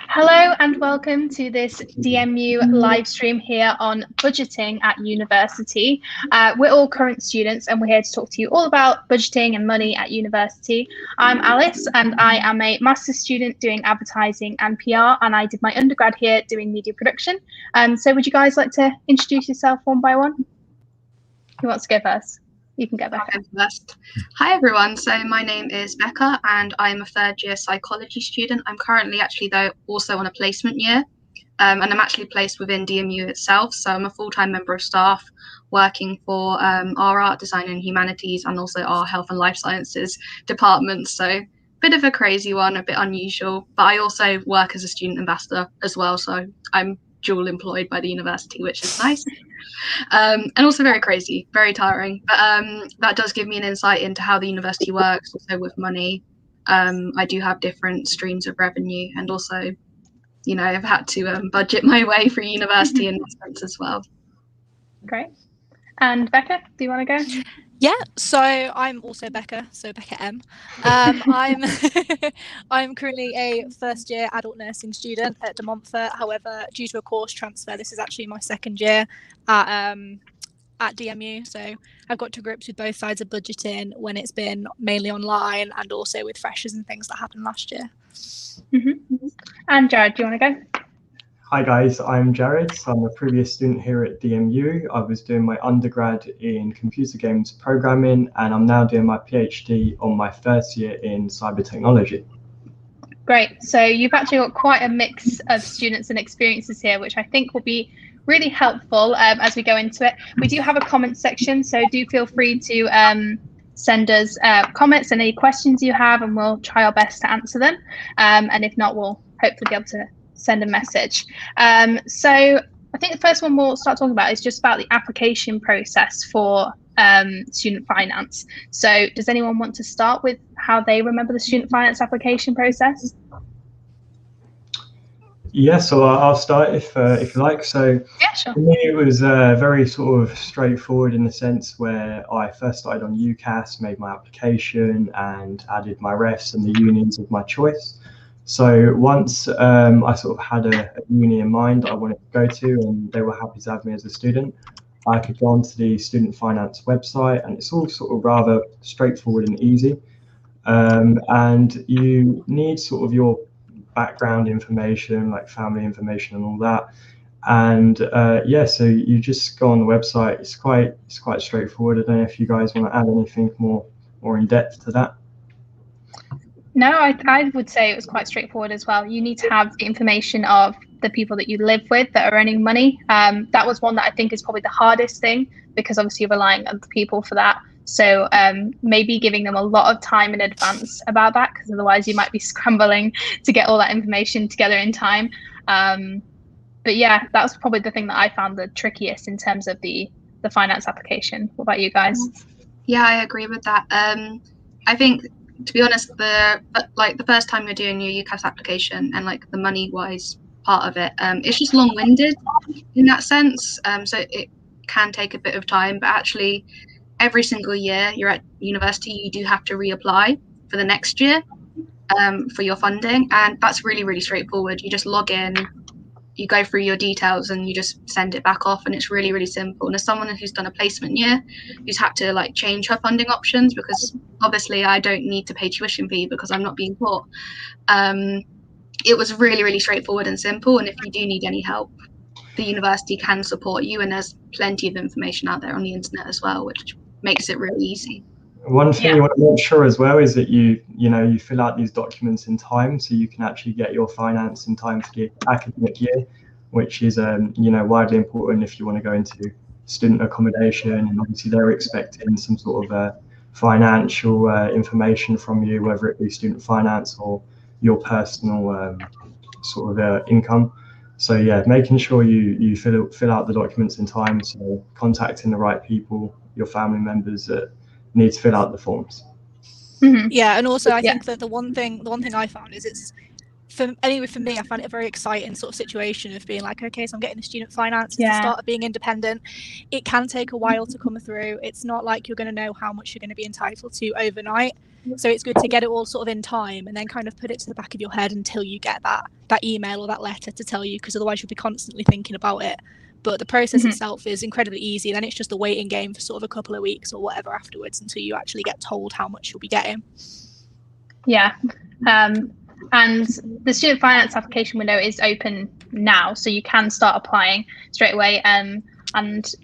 Hello and welcome to this DMU live stream here on budgeting at university. We're all current students and we're here to talk to you all about budgeting and money at university. I'm Alice and I am a master's student doing advertising and PR, and I did my undergrad here doing media production. So would you guys like to introduce yourself one by one? Who wants to go first? You can go, Becca. First. Hi everyone, so my name is Becca and I'm a third year psychology student. I'm currently actually though also on a placement year, and I'm actually placed within DMU itself, so I'm a full-time member of staff working for our art, design and humanities and also our health and life sciences department. So bit of a crazy one, a bit unusual, but I also work as a student ambassador as well, so I'm dual employed by the university, which is nice. And also very crazy, very tiring, but that does give me an insight into how the university works. Also with money, I do have different streams of revenue, and also, you know, I've had to budget my way through university in that sense as well. Great. And Becca, do you want to go? Yeah, so I'm also Becca, so Becca M. I'm currently a first year adult nursing student at De Montfort. However, due to a course transfer, this is actually my second year at DMU. So I've got to grips with both sides of budgeting when it's been mainly online and also with freshers and things that happened last year. Mm-hmm. And Jared, do you want to go? Hi guys, I'm Jared. So I'm a previous student here at DMU. I was doing my undergrad in computer games programming, and I'm now doing my PhD on my first year in cyber technology. Great. So you've actually got quite a mix of students and experiences here, which I think will be really helpful as we go into it. We do have a comment section, so do feel free to send us comments and any questions you have, and we'll try our best to answer them. And if not, we'll hopefully be able to send a message. So I think the first one we'll start talking about is just about the application process for student finance. So does anyone want to start with how they remember the student finance application process? Yeah, so I'll start if you like. So yeah, sure. For me, it was very sort of straightforward in the sense where I first started on UCAS, made my application and added my refs and the unions of my choice. So once I sort of had a uni in mind that I wanted to go to, and they were happy to have me as a student, I could go onto the student finance website, and it's all sort of rather straightforward and easy. And you need sort of your background information, like family information and all that. And yeah, so you just go on the website. It's quite straightforward. I don't know if you guys want to add anything more in depth to that. No, I would say it was quite straightforward as well. You need to have the information of the people that you live with that are earning money. That was one that I think is probably the hardest thing, because obviously you're relying on the people for that. So maybe giving them a lot of time in advance about that, because otherwise you might be scrambling to get all that information together in time. But yeah, that was probably the thing that I found the trickiest in terms of the finance application. What about you guys? Yeah, I agree with that. I think, to be honest, the first time you're doing your UCAS application and like the money-wise part of it, it's just long-winded in that sense. So it can take a bit of time, but actually every single year you're at university, you do have to reapply for the next year for your funding, and that's really, really straightforward. You just log in, you go through your details and you just send it back off, and it's really, really simple. And as someone who's done a placement year, who's had to like change her funding options, because obviously I don't need to pay tuition fee because I'm not being taught, it was really, really straightforward and simple. And if you do need any help, the university can support you, and there's plenty of information out there on the internet as well, which makes it really easy. One thing you want to make sure as well is that you fill out these documents in time, so you can actually get your finance in time for the academic year, which is widely important if you want to go into student accommodation. And obviously they're expecting some sort of financial information from you, whether it be student finance or your personal sort of income. So yeah, making sure you fill out the documents in time, so contacting the right people, your family members that need to fill out the forms. Mm-hmm. Yeah, and also I think that the one thing I found is it's for me, I found it a very exciting sort of situation of being like, okay, so I'm getting the student finance. It's the start of being independent. It can take a while to come through. It's not like you're going to know how much you're going to be entitled to overnight. So it's good to get it all sort of in time and then kind of put it to the back of your head until you get that email or that letter to tell you, because otherwise you'll be constantly thinking about it. But the process itself is incredibly easy. Then it's just a waiting game for sort of a couple of weeks or whatever afterwards until you actually get told how much you'll be getting. Yeah. And the student finance application window is open now, so you can start applying straight away. And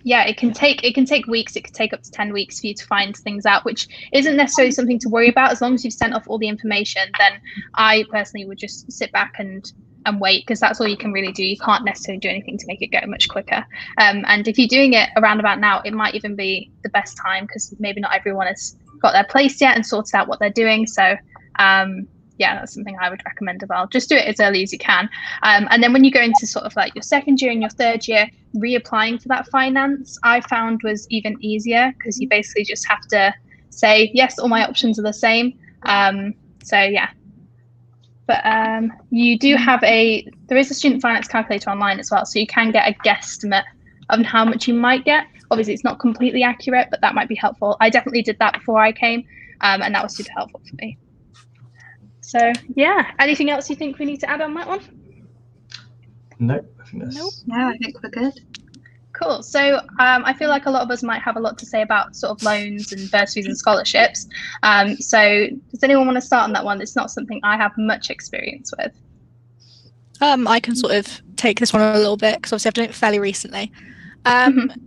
yeah, it can take weeks. It could take up to 10 weeks for you to find things out, which isn't necessarily something to worry about. As long as you've sent off all the information, then I personally would just sit back and wait, because that's all you can really do. You can't necessarily do anything to make it go much quicker. And if you're doing it around about now, it might even be the best time, because maybe not everyone has got their place yet and sorted out what they're doing. So yeah, that's something I would recommend as well. Just do it as early as you can. And then when you go into sort of like your second year and your third year, reapplying for that finance, I found was even easier, because you basically just have to say, yes, all my options are the same. So yeah. But you do have there is a student finance calculator online as well, so you can get a guesstimate of how much you might get. Obviously, it's not completely accurate, but that might be helpful. I definitely did that before I came, and that was super helpful for me. So yeah, anything else you think we need to add on that one? No, I think that's... No, I think we're good. Cool. So I feel like a lot of us might have a lot to say about sort of loans and bursaries and scholarships. So does anyone want to start on that one? It's not something I have much experience with. I can sort of take this one a little bit, because obviously I've done it fairly recently.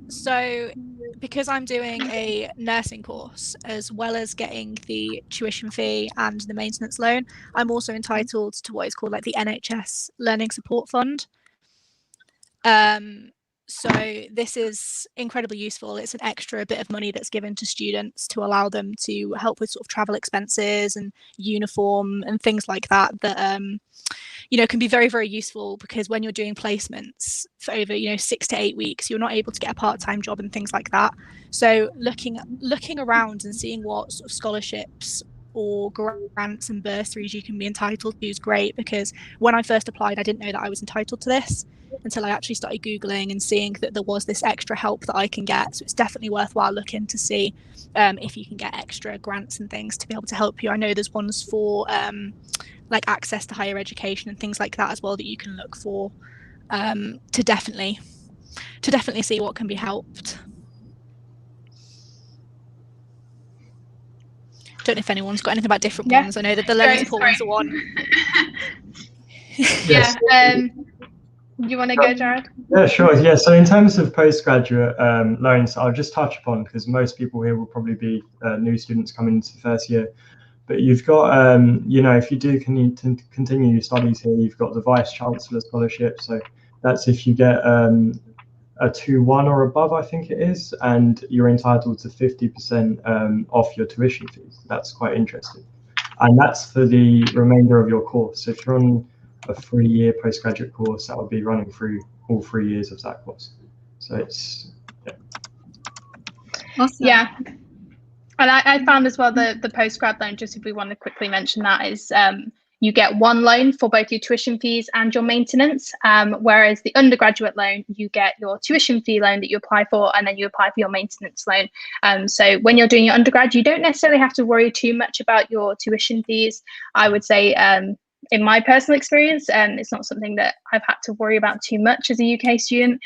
So because I'm doing a nursing course, as well as getting the tuition fee and the maintenance loan, I'm also entitled to what is called like the NHS Learning Support Fund. So this is incredibly useful. It's an extra bit of money that's given to students to allow them to help with sort of travel expenses and uniform and things like that, you know, can be very, very useful, because when you're doing placements for over, 6 to 8 weeks, you're not able to get a part-time job and things like that. So looking around and seeing what sort of scholarships or grants and bursaries you can be entitled to is great, because when I first applied, I didn't know that I was entitled to this until I actually started Googling and seeing that there was this extra help that I can get. So it's definitely worthwhile looking to see if you can get extra grants and things to be able to help you. I know there's ones for like access to higher education and things like that as well that you can look for, to definitely see what can be helped. Don't know if anyone's got anything about different ones. I know that the learning support ones are one. Yeah. You want to go, Jared? Yeah, sure. Yeah. So in terms of postgraduate loans, I'll just touch upon, because most people here will probably be new students coming into the first year. But you've got, if you do need to continue your studies here, you've got the Vice Chancellor Scholarship. So that's if you get a 2-1 or above, I think it is, and you're entitled to 50% off your tuition fees. That's quite interesting. And that's for the remainder of your course. So if you're on a 3-year postgraduate course, that will be running through all 3 years of that course. So it's, yeah. Awesome. Yeah. And I found as well the postgrad loan, just if we want to quickly mention that, is you get one loan for both your tuition fees and your maintenance, whereas the undergraduate loan, you get your tuition fee loan that you apply for, and then you apply for your maintenance loan. So when you're doing your undergrad, you don't necessarily have to worry too much about your tuition fees. I would say, in my personal experience, it's not something that I've had to worry about too much as a UK student.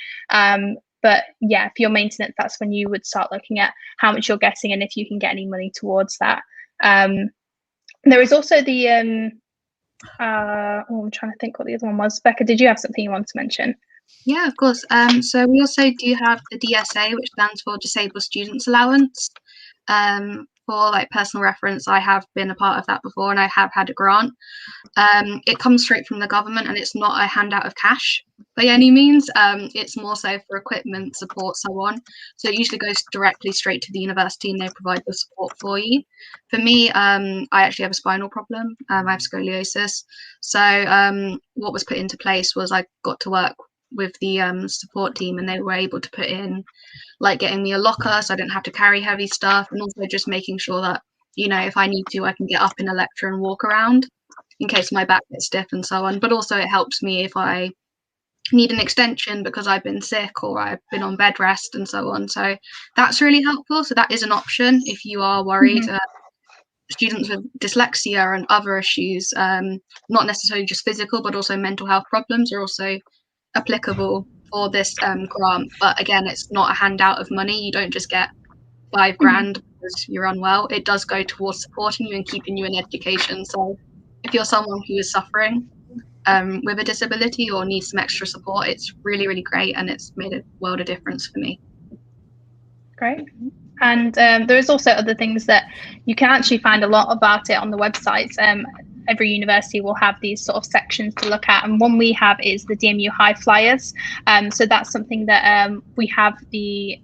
But yeah, for your maintenance, that's when you would start looking at how much you're getting and if you can get any money towards that. There is also the, I'm trying to think what the other one was. Becca, did you have something you wanted to mention? Yeah, of course. So we also do have the DSA, which stands for Disabled Students Allowance. For like personal reference, I have been a part of that before, and I have had a grant. It comes straight from the government, and it's not a handout of cash by any means. It's more so for equipment, support, so on. So it usually goes directly straight to the university, and they provide the support for you. For me, I actually have a spinal problem. I have scoliosis. So what was put into place was I got to work with the support team, and they were able to put in like getting me a locker so I didn't have to carry heavy stuff, and also just making sure that, if I need to, I can get up in a lecture and walk around in case my back gets stiff and so on. But also it helps me if I need an extension because I've been sick or I've been on bed rest and so on. So that's really helpful. So that is an option if you are worried students with dyslexia and other issues, not necessarily just physical, but also mental health problems, are also applicable for this grant. But again, it's not a handout of money. You don't just get $5 grand because you're unwell. It does go towards supporting you and keeping you in education. So if you're someone who is suffering with a disability or needs some extra support, it's really, really great, and it's made a world of difference for me. Great. And there is also other things that you can actually find a lot about it on the websites. Every university will have these sort of sections to look at, and one we have is the DMU High Flyers. So that's something that we have the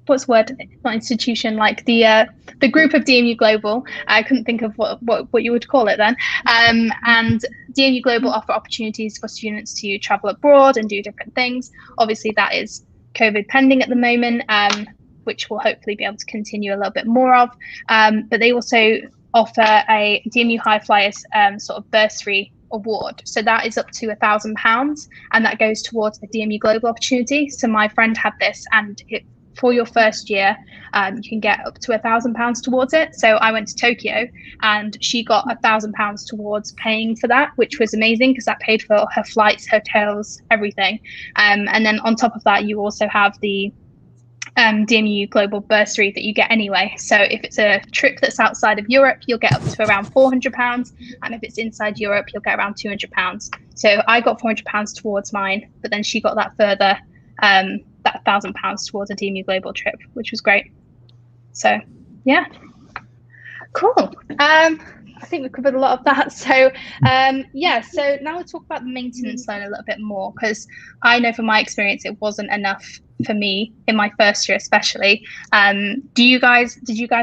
what's the word? Not institution, like the group of DMU Global. I couldn't think of what you would call it then. And DMU Global offer opportunities for students to travel abroad and do different things. Obviously, that is COVID pending at the moment, which we'll hopefully be able to continue a little bit more of. But they also offer a DMU High Flyers sort of bursary award. So that is up to £1,000, and that goes towards a DMU Global opportunity. So my friend had this, and for your first year, you can get up to £1,000 towards it. So I went to Tokyo, and she got £1,000 towards paying for that, which was amazing because that paid for her flights, hotels, everything. And then on top of that, you also have the DMU Global bursary that you get anyway. So if it's a trip that's outside of Europe, you'll get up to around £400, and if it's inside Europe, you'll get around £200. So I got £400 towards mine, but then she got that further that £1,000 towards a DMU Global trip, which was great. So yeah, cool. I think we've covered a lot of that. So yeah, so now we'll talk about the maintenance loan a little bit more, because I know from my experience it wasn't enough for me in my first year especially. Did you guys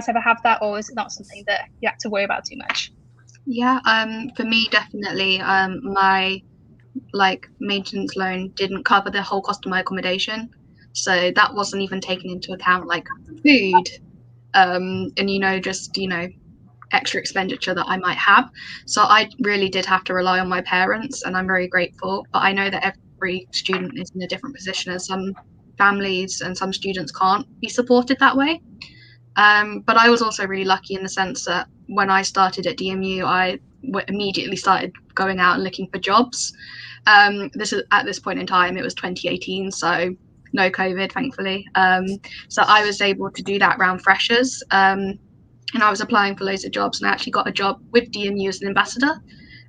ever have that, or is it not something that you have to worry about too much? Yeah, for me definitely, my maintenance loan didn't cover the whole cost of my accommodation, so that wasn't even taken into account, like food, and just extra expenditure that I might have. So I really did have to rely on my parents, and I'm very grateful. But I know that every student is in a different position, as some families and some students can't be supported that way. But I was also really lucky in the sense that when I started at DMU, I immediately started going out and looking for jobs. This is at this point in time, it was 2018, so no COVID, thankfully. So I was able to do that around freshers, and I was applying for loads of jobs, and I actually got a job with DMU as an ambassador,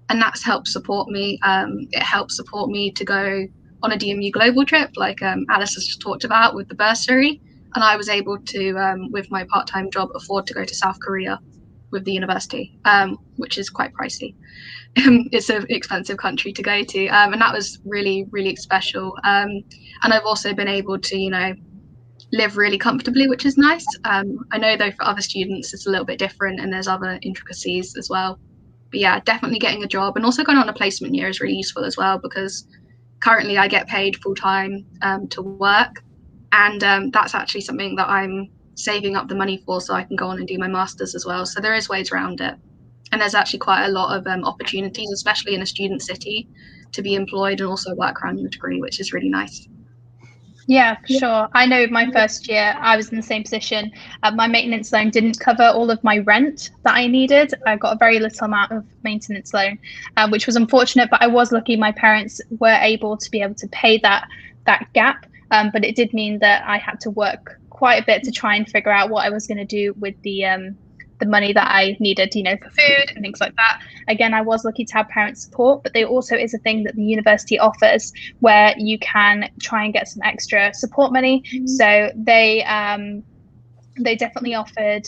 and that's helped support me. It helped support me to go on a DMU global trip, like Alice has just talked about with the bursary, and I was able to, with my part-time job, afford to go to South Korea with the university, which is quite pricey. It's an expensive country to go to, and that was really, really special. And I've also been able to, live really comfortably, which is nice. I know though for other students it's a little bit different, and there's other intricacies as well. But yeah, definitely getting a job and also going on a placement year is really useful as well, because currently I get paid full-time to work, and that's actually something that I'm saving up the money for, so I can go on and do my master's as well. So there is ways around it, and there's actually quite a lot of opportunities, especially in a student city, to be employed and also work around your degree, which is really nice. Yeah, for sure. I know my first year I was in the same position. My maintenance loan didn't cover all of my rent that I needed. I got a very little amount of maintenance loan, which was unfortunate, but I was lucky my parents were able to be able to pay that gap. But it did mean that I had to work quite a bit to try and figure out what I was going to do with the money that I needed, for food and things like that. Again, I was lucky to have parent support, but there also is a thing that the university offers where you can try and get some extra support money. So they definitely offered,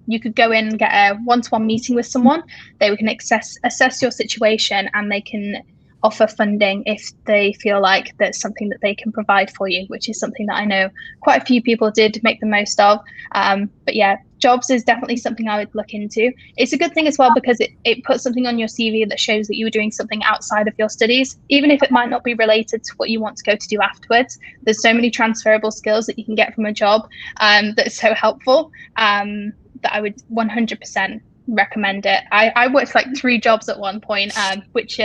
you could go in and get a one-to-one meeting with someone. They can assess your situation, and they can offer funding if they feel like there's something that they can provide for you, which is something that I know quite a few people did make the most of. But yeah, jobs is definitely something I would look into. It's a good thing as well, because it puts something on your CV that shows that you were doing something outside of your studies, even if it might not be related to what you want to go to do afterwards. There's so many transferable skills that you can get from a job that's so helpful, that I would 100% recommend it. I worked like 3 jobs at one point, which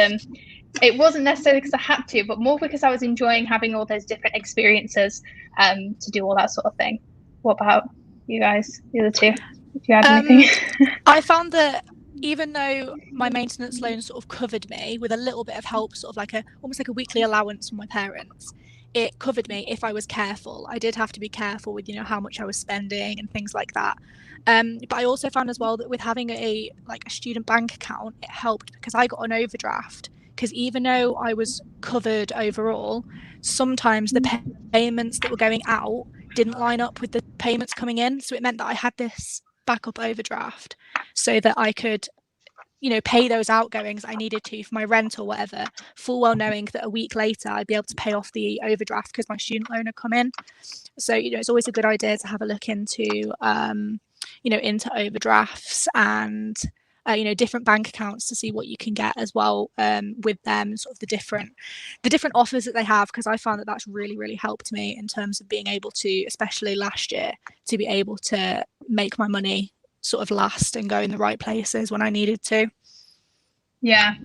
it wasn't necessarily because I had to, but more because I was enjoying having all those different experiences to do all that sort of thing. What about you guys, the other two? you have anything? I found that even though my maintenance loan sort of covered me with a little bit of help, sort of like almost like a weekly allowance from my parents, it covered me if I was careful. I did have to be careful with, how much I was spending and things like that. But I also found as well that with having a student bank account, it helped because I got an overdraft. Because even though I was covered overall, sometimes the payments that were going out didn't line up with the payments coming in. So it meant that I had this backup overdraft so that I could, pay those outgoings I needed to for my rent or whatever, full well knowing that a week later I'd be able to pay off the overdraft because my student loan had come in. So, it's always a good idea to have a look into, into overdrafts and different bank accounts to see what you can get as well with them, sort of the different offers that they have, because I found that that's really, really helped me in terms of being able to, especially last year, to be able to make my money sort of last and go in the right places when I needed to. Yeah,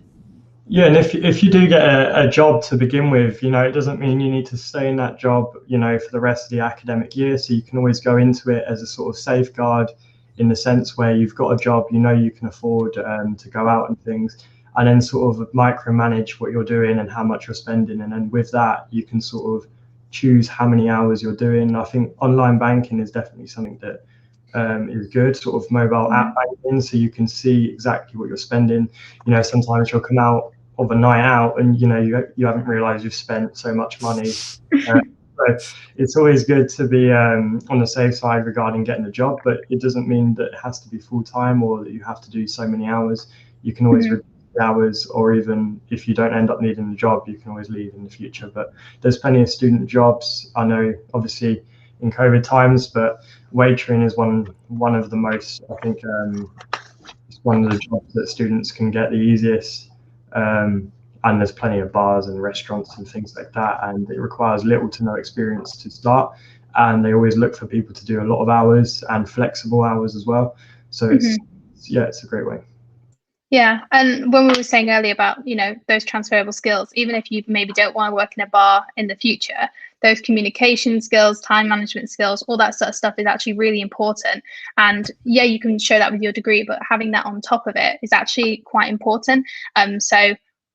and if you do get a job to begin with, it doesn't mean you need to stay in that job, for the rest of the academic year. So you can always go into it as a sort of safeguard, in the sense where you've got a job, you can afford to go out and things, and then sort of micromanage what you're doing and how much you're spending. And then with that, you can sort of choose how many hours you're doing. I think online banking is definitely something that is good, sort of mobile app banking, so you can see exactly what you're spending. Sometimes you'll come out of a night out and you haven't realized you've spent so much money. So it's always good to be on the safe side regarding getting a job, but it doesn't mean that it has to be full time or that you have to do so many hours. You can always reduce the hours, or even if you don't end up needing a job, you can always leave in the future. But there's plenty of student jobs. I know, obviously, in COVID times, but waitering is one of the most, I think, it's one of the jobs that students can get the easiest. And there's plenty of bars and restaurants and things like that, and it requires little to no experience to start. And they always look for people to do a lot of hours and flexible hours as well. So it's a great way. Yeah, and when we were saying earlier about those transferable skills, even if you maybe don't want to work in a bar in the future, those communication skills, time management skills, all that sort of stuff is actually really important. And yeah, you can show that with your degree, but having that on top of it is actually quite important. So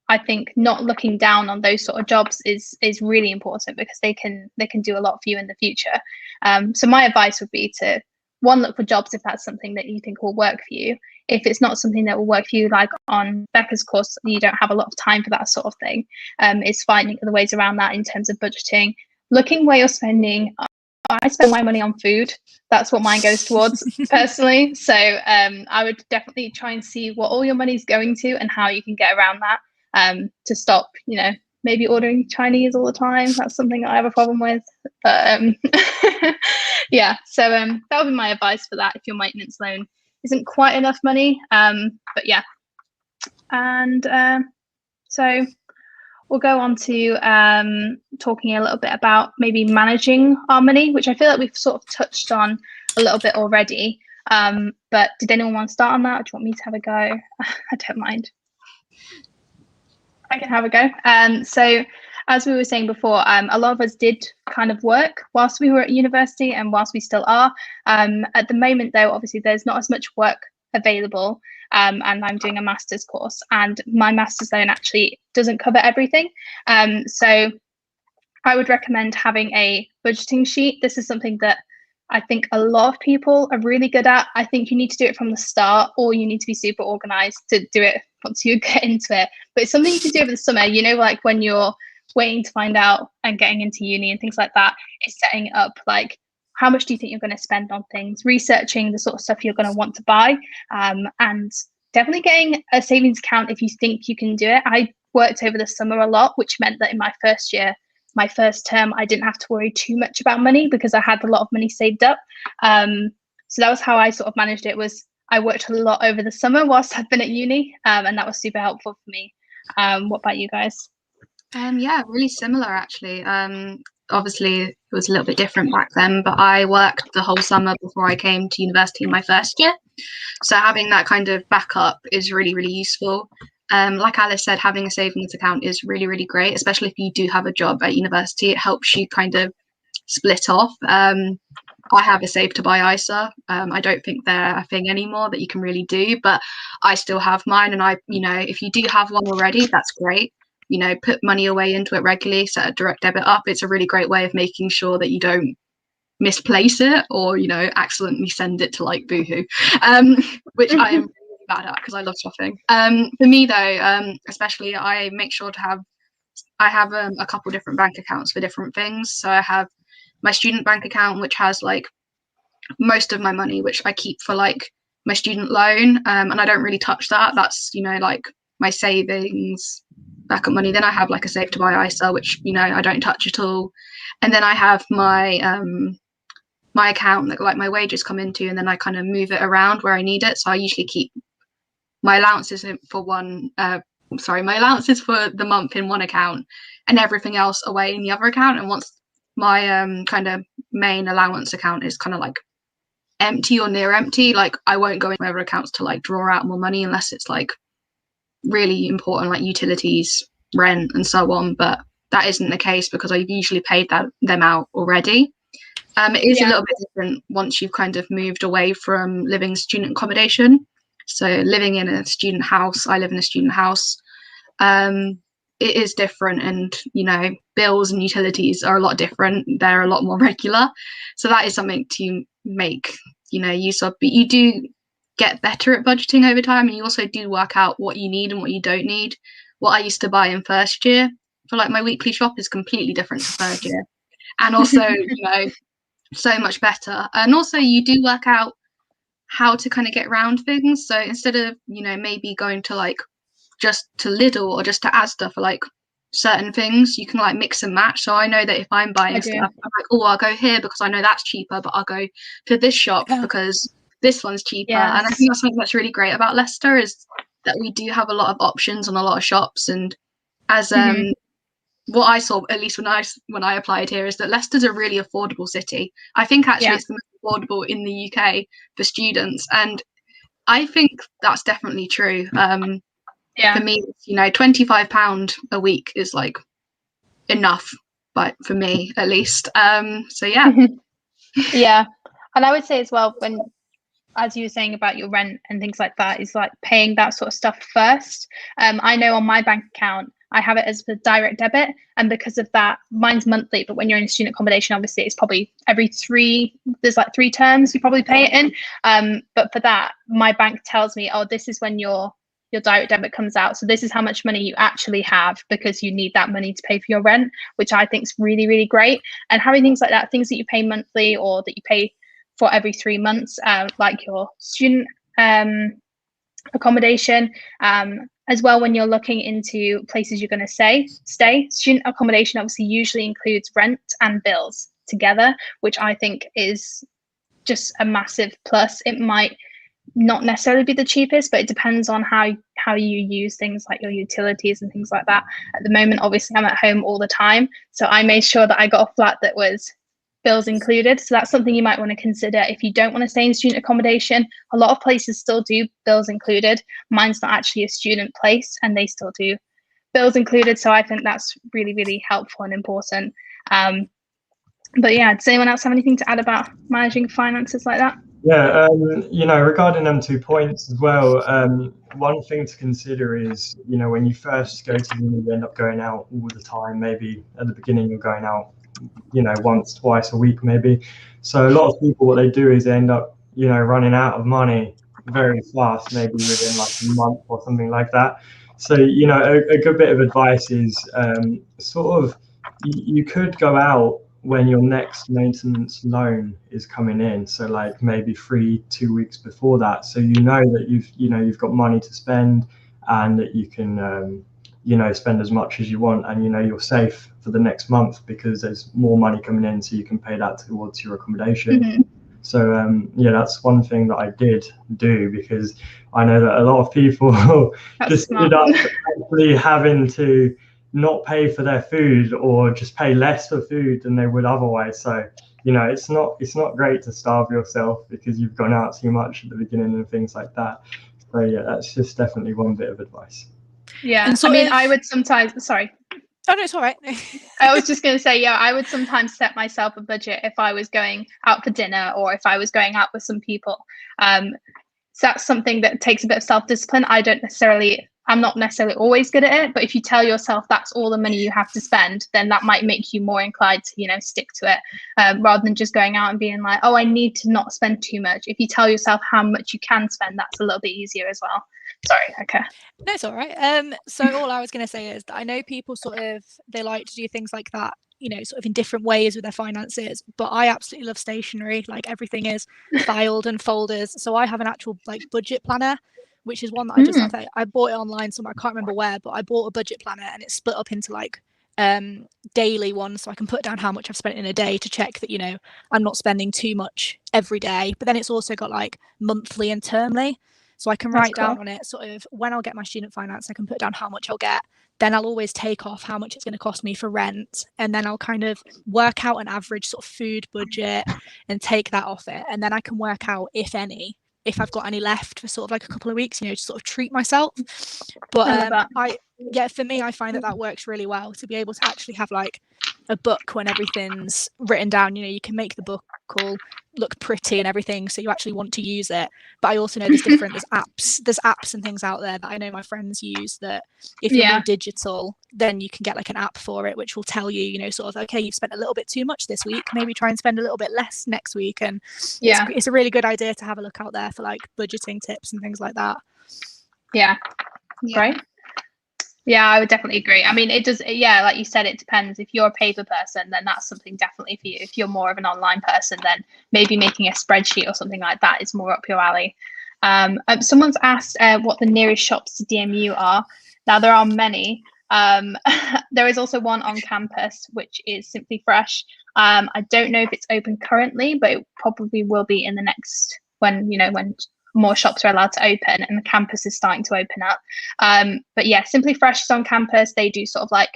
I think not looking down on those sort of jobs is really important, because they can do a lot for you in the future. So my advice would be to, one, look for jobs if that's something that you think will work for you. If it's not something that will work for you, like on Becca's course, you don't have a lot of time for that sort of thing. It's finding other ways around that in terms of budgeting, looking where you're spending. I spend my money on food. That's what mine goes towards personally. So I would definitely try and see what all your money's going to and how you can get around that. To stop, maybe ordering Chinese all the time. That's something I have a problem with. But yeah, so that would be my advice for that if your maintenance loan isn't quite enough money. But yeah, and so we'll go on to talking a little bit about maybe managing our money, which I feel like we've sort of touched on a little bit already. But did anyone want to start on that, or do you want me to have a go? I don't mind. I can have a go. So as we were saying before, a lot of us did kind of work whilst we were at university and whilst we still are. At the moment, though, obviously there's not as much work available, and I'm doing a master's course, and my master's loan actually doesn't cover everything. So I would recommend having a budgeting sheet. This is something that I think a lot of people are really good at. I think you need to do it from the start, or you need to be super organized to do it once you get into it. But it's something you can do over the summer, like when you're waiting to find out and getting into uni and things like that, is setting up like, how much do you think you're going to spend on things, researching the sort of stuff you're going to want to buy, and definitely getting a savings account if you think you can do it. I worked over the summer a lot, which meant that in my first year, my first term, I didn't have to worry too much about money because I had a lot of money saved up. So that was how I sort of managed it. Was I worked a lot over the summer whilst I'd been at uni, and that was super helpful for me. What about you guys? Yeah, really similar actually. Obviously it was a little bit different back then, but I worked the whole summer before I came to university in my first year. So having that kind of backup is really, really useful. Like Alice said, having a savings account is really, really great, especially if you do have a job at university. It helps you kind of split off. I have a save to buy ISA. I don't think they're a thing anymore that you can really do, but I still have mine. And if you do have one already, that's great. Put money away into it regularly, set a direct debit up. It's a really great way of making sure that you don't misplace it or, accidentally send it to like Boohoo, which I am really bad at because I love shopping. For me though, especially I make sure I have a couple different bank accounts for different things. So I have my student bank account, which has like most of my money, which I keep for like my student loan, and I don't really touch that. That's like my savings, backup money. Then I have like a save to buy ISA, which I don't touch at all. And then I have my my account that like my wages come into, and then I kind of move it around where I need it. So I usually keep my allowances for my allowances for the month in one account and everything else away in the other account. And once my kind of main allowance account is kind of like empty or near empty, like I won't go in my other accounts to like draw out more money unless it's like really important, like utilities, rent and so on. But that isn't the case because I've usually paid them out already. It is a little bit different once you've kind of moved away from living student accommodation. So living in a student house, I live in a student house. It is different, and bills and utilities are a lot different. They're a lot more regular, so that is something to make use of. But you do get better at budgeting over time, and you also do work out what you need and what you don't need. What I used to buy in first year for like my weekly shop is completely different to third year, and also so much better. And also you do work out how to kind of get around things. So instead of maybe going to like just to Lidl or just to Asda for like certain things, you can like mix and match. So I know that if I'm buying stuff, I'm like, oh, I'll go here because I know that's cheaper, but I'll go to this shop because this one's cheaper. And I think that's something that's really great about Leicester, is that we do have a lot of options on a lot of shops. And as what I saw, at least when I applied here, is that Leicester's a really affordable city. I think actually it's the most affordable in the UK for students, and I think that's definitely true. For me, £25 a week is like enough, but for me at least. So yeah. Yeah, and I would say as well, when, as you were saying about your rent and things like that, is like paying that sort of stuff first. I know on my bank account I have it as the direct debit, and because of that, mine's monthly. But when you're in student accommodation, obviously it's probably there's like 3 terms you probably pay it in. But for that, my bank tells me, oh, this is when your direct debit comes out. So this is how much money you actually have, because you need that money to pay for your rent, which I think is really, really great. And having things like that, things that you pay monthly or that you pay for every 3 months, like your student accommodation, as well, when you're looking into places you're going to stay. Student accommodation obviously usually includes rent and bills together, which I think is just a massive plus. It might not necessarily be the cheapest, but it depends on how you use things like your utilities and things like that. At the moment, obviously I'm at home all the time, so I made sure that I got a flat that was bills included. So that's something you might want to consider if you don't want to stay in student accommodation. A lot of places still do bills included. Mine's not actually a student place, and they still do bills included, so I think that's really, really helpful and important. But yeah, does anyone else have anything to add about managing finances like that? Yeah, regarding them 2 points as well, one thing to consider is, when you first go to uni, you end up going out all the time. Maybe at the beginning you're going out, once, twice a week maybe. So a lot of people, what they do is they end up, running out of money very fast, maybe within like a month or something like that. So, a good bit of advice is you could go out when your next maintenance loan is coming in, so like maybe 2 weeks before that, so that you've got money to spend, and that you can spend as much as you want, and you're safe for the next month because there's more money coming in, so you can pay that towards your accommodation. So that's one thing that I did do, because I know that a lot of people just ended up actually having to not pay for their food, or just pay less for food than they would otherwise. So it's not great to starve yourself because you've gone out too much at the beginning and things like that. So yeah, that's just definitely one bit of advice. Yeah, and I mean, I would sometimes, sorry, Oh no, it's all right. I was just going to say, yeah, I would sometimes set myself a budget if I was going out for dinner or if I was going out with some people. So that's something that takes a bit of self-discipline. I'm not necessarily always good at it, but if you tell yourself that's all the money you have to spend, then that might make you more inclined to, stick to it, rather than just going out and being like, oh, I need to not spend too much. If you tell yourself how much you can spend, that's a little bit easier as well. Sorry, okay. No, it's all right. So all I was going to say is that I know people they like to do things like that, sort of in different ways with their finances, but I absolutely love stationery. Like everything is filed and folders. So I have an actual budget planner, which is one that I bought it online somewhere. I can't remember where, but I bought a budget planner and it's split up into daily ones, so I can put down how much I've spent in a day to check that I'm not spending too much every day. But then it's also got monthly and termly, so I can write down on it sort of when I'll get my student finance. I can put down how much I'll get, then I'll always take off how much it's going to cost me for rent, and then I'll kind of work out an average sort of food budget and take that off it, and then I can work out if I've got any left for sort of a couple of weeks, to sort of treat myself. But for me, I find that works really well, to be able to actually have a book when everything's written down. You can make the book all look pretty and everything, so you actually want to use it. But I also know there's apps and things out there that I know my friends use, that if you're more digital, then you can get an app for it, which will tell you, sort of, okay, you've spent a little bit too much this week, maybe try and spend a little bit less next week. And it's a really good idea to have a look out there for budgeting tips and things like that. Great. Yeah, I would definitely agree. I mean, it does. Yeah, like you said, it depends. If you're a paper person, then that's something definitely for you. If you're more of an online person, then maybe making a spreadsheet or something like that is more up your alley. Someone's asked what the nearest shops to DMU are. Now, there are many. There is also one on campus, which is Simply Fresh. I don't know if it's open currently, but it probably will be in the next, when more shops are allowed to open and the campus is starting to open up. But yeah, Simply Fresh is on campus. They do sort of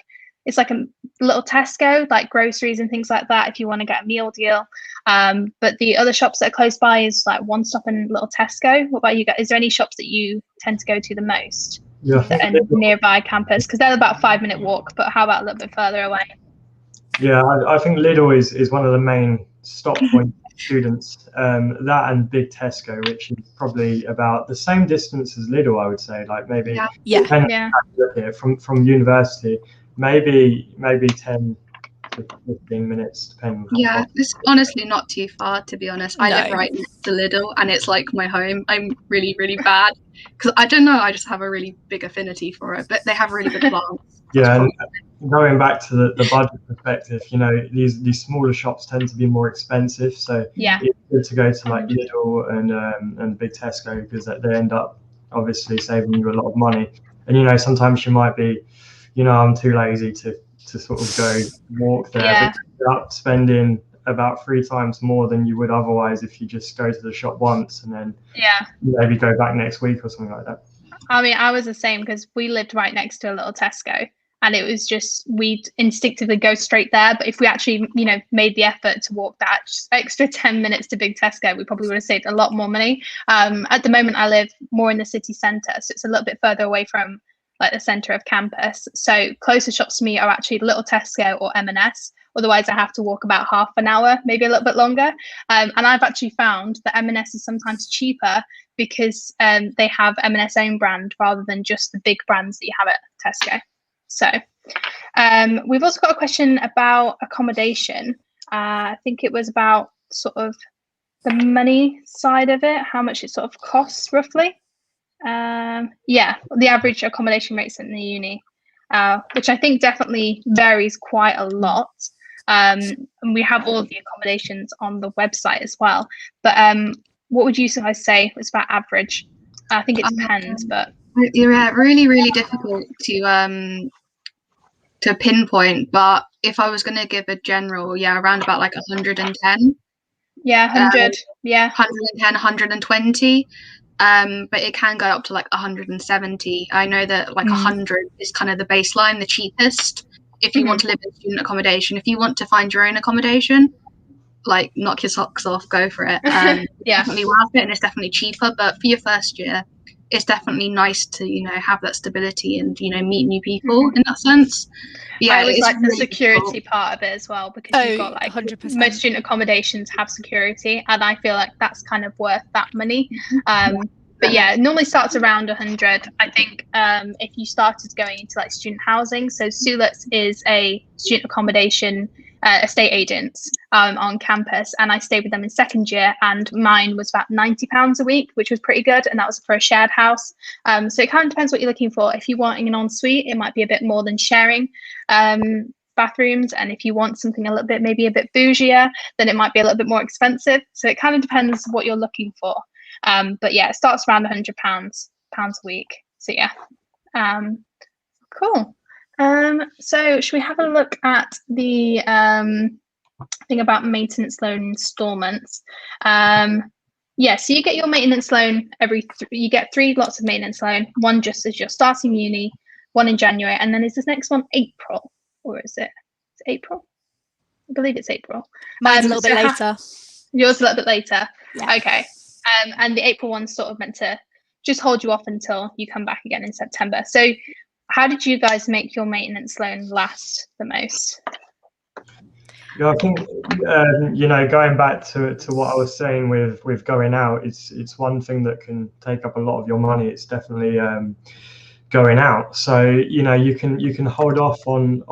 it's like a little Tesco, groceries and things like that if you want to get a meal deal. But the other shops that are close by is One Stop and little Tesco. What about you guys? Is there any shops that you tend to go to the most? And nearby campus? Because they're about a 5-minute walk, but how about a little bit further away? Yeah, I think Lidl is one of the main stop points for students. That and Big Tesco, which is probably about the same distance as Lidl, I would say. Maybe from university, maybe 10 to 15 minutes, depending. Yeah, it's honestly not too far, to be honest. I live right next to Lidl, and it's my home. I'm really, really bad because I don't know. I just have a really big affinity for it, but they have really good plants. Yeah, and going back to the budget perspective, these smaller shops tend to be more expensive, so it's good to go to Lidl and Big Tesco, because they end up obviously saving you a lot of money. And sometimes you might be, I'm too lazy to sort of go walk there, but you end up spending about 3 times more than you would otherwise if you just go to the shop once and then maybe go back next week or something like that. I mean, I was the same, because we lived right next to a little Tesco. And it was just, we'd instinctively go straight there. But if we actually, made the effort to walk that extra 10 minutes to Big Tesco, we probably would have saved a lot more money. At the moment, I live more in the city centre, so it's a little bit further away from the centre of campus. So closer shops to me are actually Little Tesco or M&S. Otherwise, I have to walk about half an hour, maybe a little bit longer. And I've actually found that M&S is sometimes cheaper because they have M&S own brand rather than just the big brands that you have at Tesco. So we've also got a question about accommodation. I think it was about sort of the money side of it, how much it sort of costs roughly. The average accommodation rates in the uni, which I think definitely varies quite a lot. And we have all of the accommodations on the website as well. But what would you guys say was about average? I think it depends, but really, really difficult to pinpoint. But if I was going to give a general, around about 110. Yeah, 100. 110, 120. But it can go up to 170. I know that 100 is kind of the baseline, the cheapest. If you want to live in student accommodation, if you want to find your own accommodation, knock your socks off, go for it. Definitely worth it, and it's definitely cheaper. But for your first year, it's definitely nice to, you know, have that stability and, you know, meet new people in that sense. Yeah, I always like the really security difficult. part of it as well, because you've got like 100%. most student accommodations have security, and I feel like that's kind of worth that money. But yeah, it normally starts around 100. I think if you started going into like student housing, so Sulitz is a student accommodation estate agents on campus, and I stayed with them in second year, and mine was about £90 a week, which was pretty good, and that was for a shared house. So it kind of depends what you're looking for. If you're wanting an ensuite, it might be a bit more than sharing bathrooms, and if you want something a little bit, maybe a bit bougier, then it might be a little bit more expensive. So it kind of depends what you're looking for. But yeah, it starts around £100 a week. So yeah, cool. So should we have a look at the thing about maintenance loan installments? Yeah, so you get your maintenance loan you get 3 lots of maintenance loan. One just as you're starting uni, one in January, and then is this next one April, or is it April? I believe it's April. Mine's a little bit later. Yours a little bit later. Yeah. Okay. And the April one's sort of meant to just hold you off until you come back again in September. So how did you guys make your maintenance loan last the most? Yeah, I think you know, going back to what I was saying with going out, it's one thing that can take up a lot of your money. It's definitely going out. So you know, you can hold off on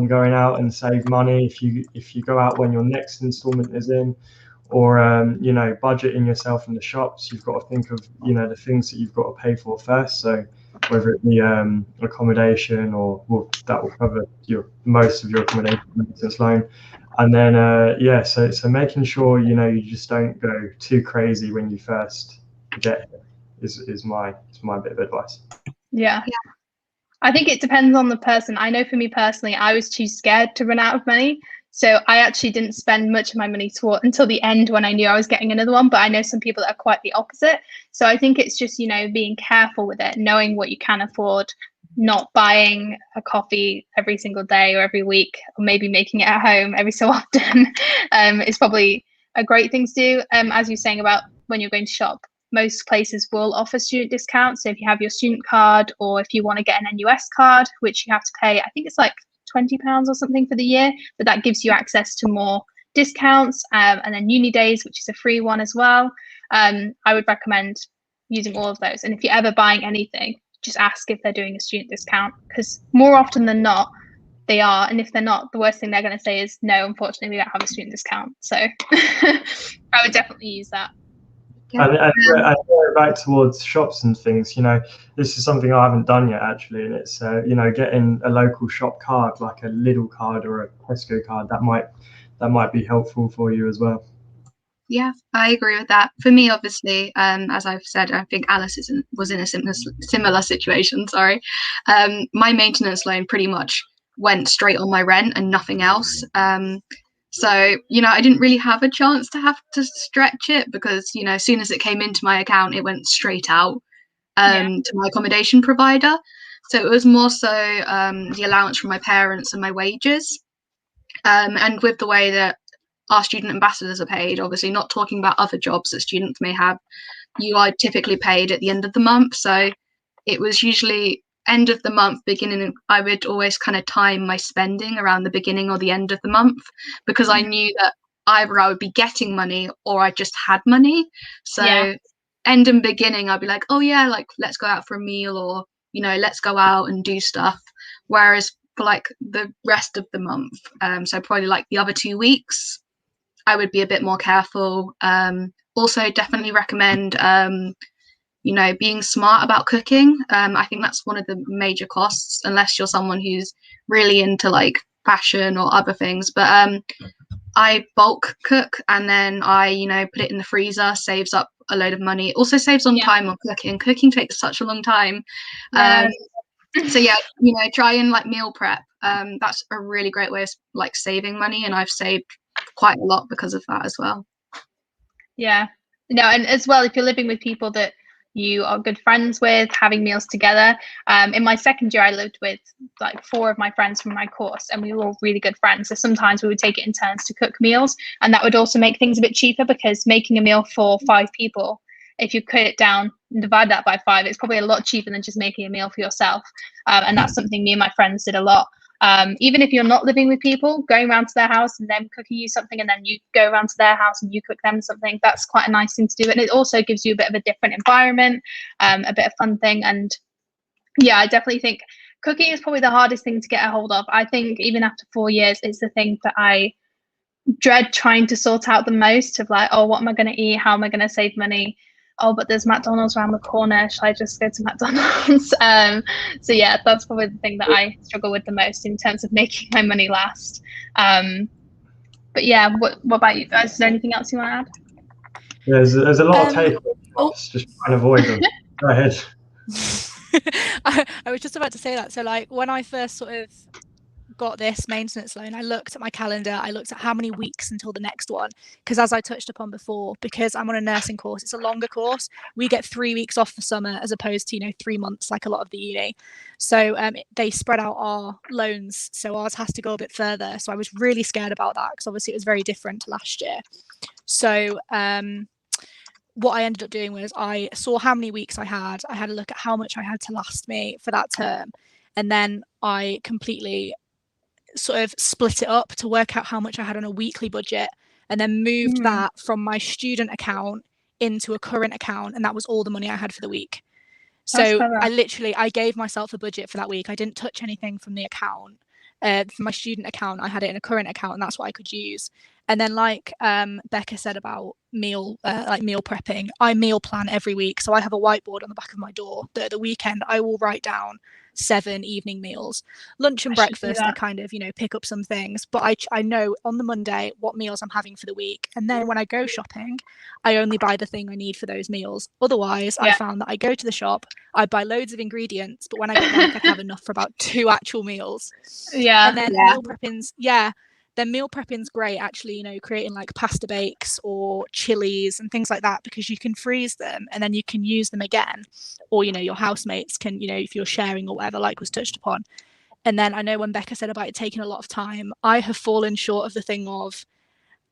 going out and save money if you go out when your next installment is in, or you know, budgeting yourself in the shops. You've got to think of, you know, the things that you've got to pay for first. So whether it be accommodation, or that will cover most of your accommodation maintenance loan. And then yeah, so making sure, you know, you just don't go too crazy when you first get here is my bit of advice. Yeah. I think it depends on the person. I know for me personally, I was too scared to run out of money. So I actually didn't spend much of my money until the end when I knew I was getting another one. But I know some people that are quite the opposite. So I think it's just, you know, being careful with it, knowing what you can afford, not buying a coffee every single day or every week, or maybe making it at home every so often is probably a great thing to do. As you're saying about when you're going to shop, most places will offer student discounts. So if you have your student card, or if you want to get an NUS card, which you have to pay, I think it's like £20 or something for the year, but that gives you access to more discounts. And then uni days, which is a free one as well. I would recommend using all of those. And if you're ever buying anything, just ask if they're doing a student discount, because more often than not, they are. And if they're not, the worst thing they're going to say is, no, unfortunately, we don't have a student discount. So I would definitely use that. Yeah. And going back towards shops and things, you know, this is something I haven't done yet actually, and it's you know, getting a local shop card, like a Lidl card or a Tesco card, that might be helpful for you as well. Yeah, I agree with that. For me, obviously, as I've said, I think Alice was in a similar situation. Sorry, my maintenance loan pretty much went straight on my rent and nothing else. So, you know, I didn't really have a chance to have to stretch it, because, you know, as soon as it came into my account, it went straight out to my accommodation provider. So it was more so the allowance from my parents and my wages. And with the way that our student ambassadors are paid, obviously not talking about other jobs that students may have, you are typically paid at the end of the month. So it was usually end of the month, beginning. I would always kind of time my spending around the beginning or the end of the month, because I knew that either I would be getting money or I just had money. So end and beginning, I'd be like, oh yeah, like let's go out for a meal, or, you know, let's go out and do stuff. Whereas for like the rest of the month, so probably like the other 2 weeks, I would be a bit more careful. Also definitely recommend you know, being smart about cooking. I think that's one of the major costs, unless you're someone who's really into like fashion or other things. But I bulk cook, and then I, you know, put it in the freezer, saves up a load of money. It also saves on time on cooking. Cooking takes such a long time. So yeah, you know, try and like meal prep. That's a really great way of like saving money, and I've saved quite a lot because of that as well. Yeah. No, and as well, if you're living with people that you are good friends with, having meals together. In my second year, I lived with like 4 of my friends from my course, and we were all really good friends. So sometimes we would take it in turns to cook meals, and that would also make things a bit cheaper, because making a meal for 5 people if you cut it down and divide that by 5, it's probably a lot cheaper than just making a meal for yourself. And that's something me and my friends did a lot. Even if you're not living with people, going around to their house and them cooking you something, and then you go around to their house and you cook them something, that's quite a nice thing to do. And it also gives you a bit of a different environment, a bit of fun thing. And yeah, I definitely think cooking is probably the hardest thing to get a hold of. I think even after 4 years, it's the thing that I dread trying to sort out the most, of like, oh, what am I going to eat? How am I going to save money? Oh, but there's McDonald's around the corner. Should I just go to McDonald's? So yeah, that's probably the thing that I struggle with the most in terms of making my money last. But yeah, what about you guys? Is there anything else you want to add? There's a lot of takeaways. Just try and avoid them. Go ahead. I was just about to say that. So like when I first sort of got this maintenance loan, I looked at my calendar, I looked at how many weeks until the next one, because as I touched upon before, because I'm on a nursing course, it's a longer course, we get 3 weeks off the summer as opposed to 3 months like a lot of the uni. So they spread out our loans, so ours has to go a bit further. So I was really scared about that, because obviously it was very different to last year. So what I ended up doing was I saw how many weeks I had a look at how much I had to last me for that term, and then I completely sort of split it up to work out how much I had on a weekly budget, and then moved that from my student account into a current account, and that was all the money I had for the week. So I gave myself a budget for that week. I didn't touch anything from the account. For my student account, I had it in a current account, and that's what I could use. And then like Becca said about meal prepping, I meal plan every week. So I have a whiteboard on the back of my door that at the weekend I will write down 7 evening meals, lunch and breakfast. I kind of pick up some things, but I know on the Monday what meals I'm having for the week, and then when I go shopping, I only buy the thing I need for those meals. Otherwise, I found that I go to the shop, I buy loads of ingredients, but when I get back, I have enough for about 2 actual meals. And then meal prepping's meal prepping's great, actually, creating like pasta bakes or chilies and things like that, because you can freeze them and then you can use them again, or your housemates can, if you're sharing or whatever, like was touched upon. And then I know when Becca said about it taking a lot of time, I have fallen short of the thing of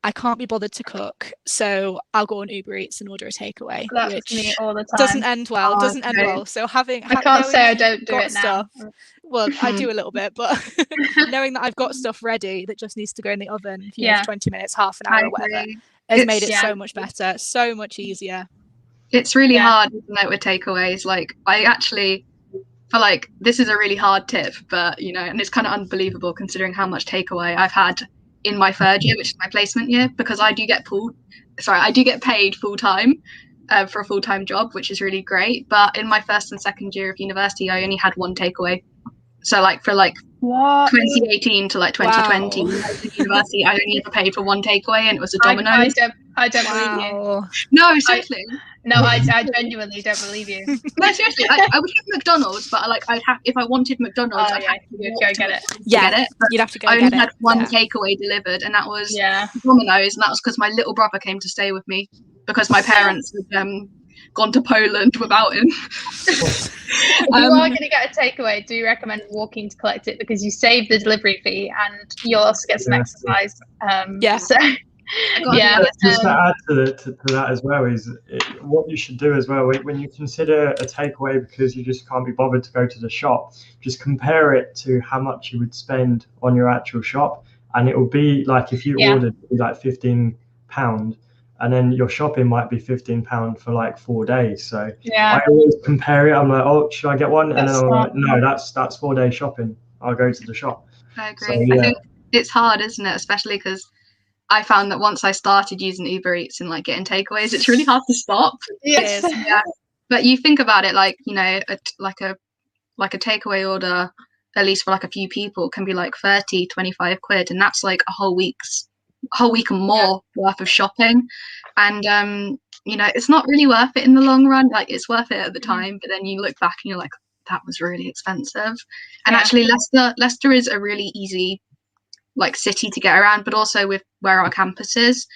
I can't be bothered to cook, so I'll go on Uber Eats and order a takeaway, which me all the time. doesn't end well. So I can't say I don't do it now. Well, I do a little bit, but knowing that I've got stuff ready that just needs to go in the oven for 20 minutes, half an hour, or whatever, has made it so much better, so much easier. It's really hard, isn't it, with takeaways? Like I actually feel like this is a really hard tip, but and it's kind of unbelievable considering how much takeaway I've had in my 3rd year, which is my placement year, because I do get paid full time for a full-time job, which is really great. But in my 1st and 2nd year of university, I only had 1 takeaway. So like for like what? 2018 to like 2020, wow. University, I only ever paid for 1 takeaway, and it was a Domino's. I don't believe you. No, seriously. I genuinely don't believe you. No, seriously. I would have McDonald's, but like I'd have, if I wanted McDonald's, I'd have to go get it. Yeah, get it. You'd have to go get it. I only had 1 takeaway delivered, and that was Domino's, and that was because my little brother came to stay with me because my parents had gone to Poland without him. If you are going to get a takeaway, do you recommend walking to collect it, because you save the delivery fee and you'll also get some exercise. So just to add to that as well is what you should do as well when you consider a takeaway, because you just can't be bothered to go to the shop, just compare it to how much you would spend on your actual shop, and it will be like if you ordered like £15, and then your shopping might be £15 for like 4 days. So I always compare it. I'm like, oh, should I get one? And then I'm like, no, that's 4 days shopping. I'll go to the shop. I agree. So, I think it's hard, isn't it? Especially because I found that once I started using Uber Eats and like getting takeaways, it's really hard to stop. Yes. But you think about it, like, like a takeaway order, at least for like a few people, can be like 30, 25 quid. And that's like a whole week and more worth of shopping. And it's not really worth it in the long run. Like, it's worth it at the time, but then you look back and you're like, that was really expensive. And actually Leicester is a really easy like city to get around, but also with where our campus is,